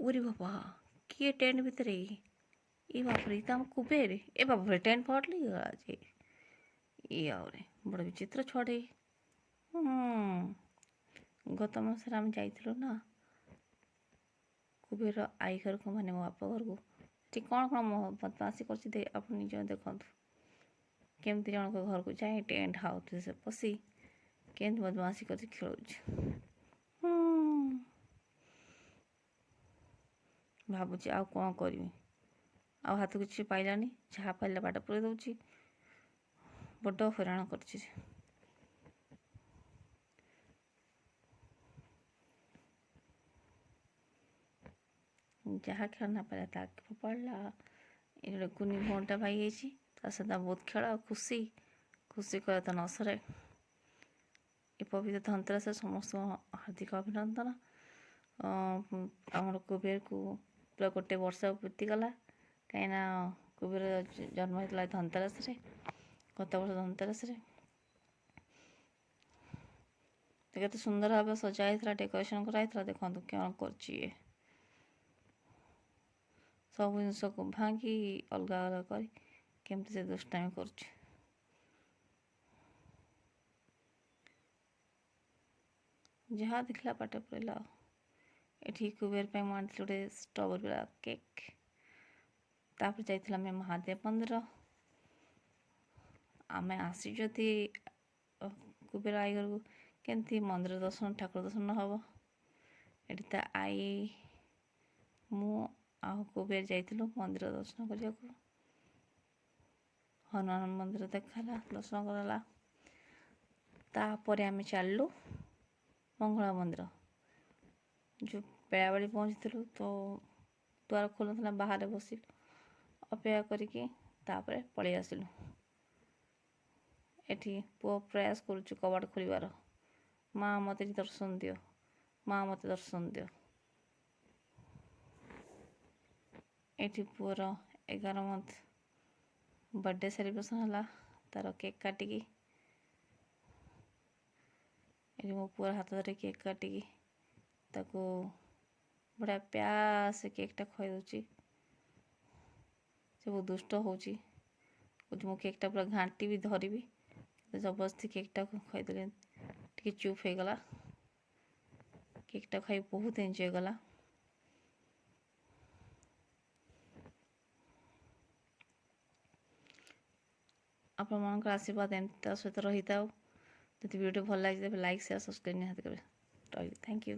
ओरे बाबा किए टेंट भितर ए बापरे तो आम कुबेर ए बापरे टेंट फटली आज ये आउरे बड़ विचित्र छड़े गत मासरे आम जाइथिलु ना कुबेर आई घर को माने मो बापा घर को ठीक कौन कौन बदमाशी कर आप निज देखु केमती जनक घर को जाए टेंट हाउस से पशि केमती बदमाशी कर खेल भावुची आ कौन करी आ हाथ किसी पाइलानी जहाँ पाइला बाट पुरे दौची बड़ हैरान कर जहाँ खेल ना पाला ताकि फोपाड़ा ये कुनी भौणटा भाई सहित बहुत खेल खुशी खुशी कह तो न सरे ये पवित्र धनतेरस समस्त हार्दिक अभिनंदन आमर कुबेर को पूरा गोटे वर्ष बीतीगला कहीं कुबेर जन्म होता धनतेरस गत वर्ष धनतेरस केते सुंदर भाव सजाई डेकोरेशन कराई देखो क्या कर सब जिनस को भांगी अलग अलग कर केमती से दुष्टामी कर जहाँ दिखला पाटे पड़ेगा ये कुबेर पे आनी गोटे स्ट्रॉबेरी वाला केक तापर जाइए आम महादेव मंदिर आम आसी कुबेर आई घर को केमती मंदिर दर्शन ठाकुर दर्शन हम ये तो आई मु कुबेर जाइलु मंदिर दर्शन करने को हनुमान मंदिर देखला दर्शन कराला तापर आम चलू मंगला मंदिर जो बेलाबड़ी पहुँची तो द्वार खोल ना बाहर बस अपेक्षा करके पलि आसिलु एठी पुओ प्रयास करुच्ची कबाट खोलिबार माँ मते दर्शन दियो माँ मते दर्शन दियो एठी पुअर 11 मंथ बर्थडे सेलिब्रेशन हला तार केक काटिकी ये मो पुअर हाथ धरे केक काटिकी ताको बड़ा प्यार से केकटा खुआई दूची से बहुत दुष्ट होची मो केकटा पूरा घाटी भी धरबी जबरदस्ती केकटा खुआई देले टे चुप हो गला केकटा खाई बहुत एंजॉय गला आपण मानकर आशीर्वाद एमती सहित रही था। जब वीडियो भल लगे लाइक शेयर सब्सक्राइब निहाती करेंगे। Thank you.